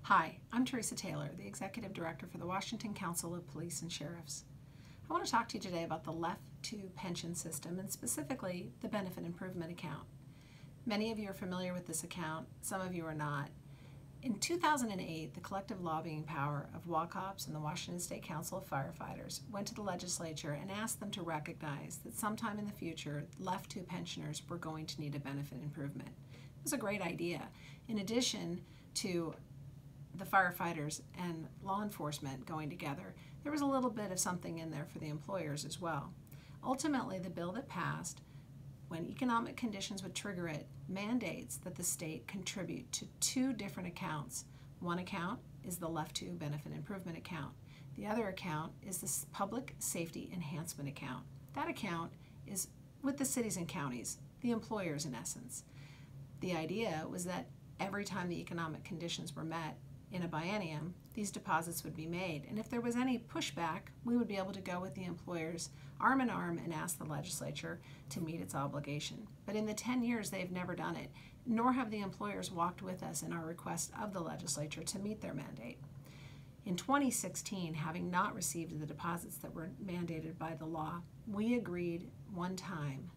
Hi, I'm Teresa Taylor, the Executive Director for the Washington Council of Police and Sheriffs. I want to talk to you today about the LEOFF pension system and specifically the Benefit Improvement Account. Many of you are familiar with this account, some of you are not. In 2008, the collective lobbying power of WACOPS and the Washington State Council of Firefighters went to the legislature and asked them to recognize that sometime in the future, LEOFF pensioners were going to need a benefit improvement. It was a great idea. In addition to the firefighters and law enforcement going together, there was a little bit of something in there for the employers as well. Ultimately, the bill that passed, when economic conditions would trigger it, mandates that the state contribute to two different accounts. One account is the LEOFF Benefit Improvement Account. The other account is the Public Safety Enhancement Account. That account is with the cities and counties, the employers in essence. The idea was that every time the economic conditions were met in a biennium, these deposits would be made. And if there was any pushback, we would be able to go with the employers arm in arm and ask the legislature to meet its obligation. But in the 10 years, they've never done it, nor have the employers walked with us in our request of the legislature to meet their mandate. In 2016, having not received the deposits that were mandated by the law, we agreed one time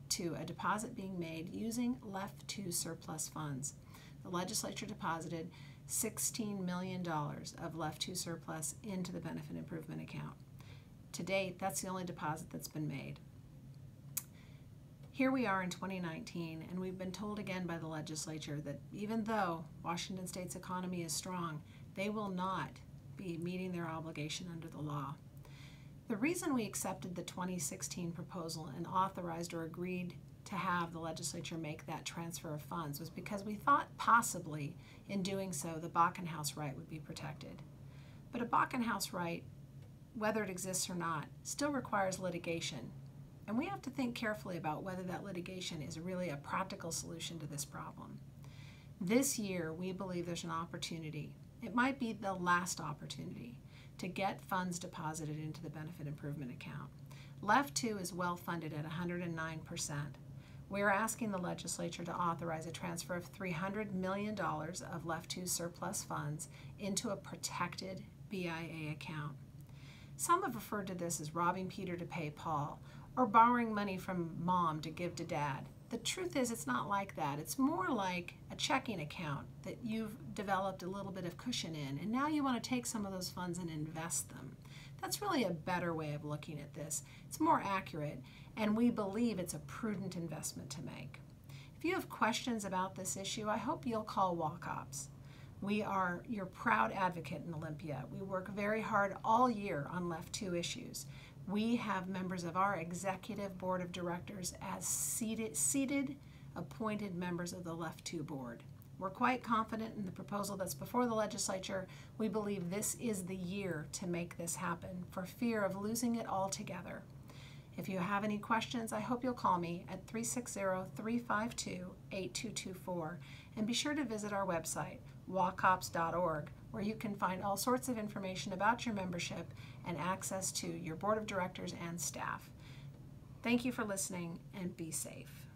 to a deposit being made using LEOFF surplus funds. The legislature deposited $16 million of LEOFF surplus into the Benefit Improvement Account. To date, that's the only deposit that's been made. Here we are in 2019, and we've been told again by the legislature that even though Washington State's economy is strong, they will not be meeting their obligation under the law. The reason we accepted the 2016 proposal and authorized or agreed to have the legislature make that transfer of funds was because we thought possibly in doing so the Bakken-House right would be protected. But a Bakken-House right, whether it exists or not, still requires litigation. And we have to think carefully about whether that litigation is really a practical solution to this problem. This year, we believe there's an opportunity. It might be the last opportunity to get funds deposited into the Benefit Improvement Account. LEOFF is well funded at 109%. We are asking the legislature to authorize a transfer of $300 million of LEOFF surplus funds into a protected BIA account. Some have referred to this as robbing Peter to pay Paul, or borrowing money from mom to give to dad. The truth is, it's not like that. It's more like a checking account that you've developed a little bit of cushion in, and now you want to take some of those funds and invest them. That's really a better way of looking at this. It's more accurate, and we believe it's a prudent investment to make. If you have questions about this issue, I hope you'll call WACOPS. We are your proud advocate in Olympia. We work very hard all year on LEOFF issues. We have members of our executive board of directors as seated appointed members of the LEOFF board. We're quite confident in the proposal that's before the legislature. We believe this is the year to make this happen for fear of losing it altogether. If you have any questions, I hope you'll call me at 360-352-8224 and be sure to visit our website, wacops.org, where you can find all sorts of information about your membership and access to your board of directors and staff. Thank you for listening, and be safe.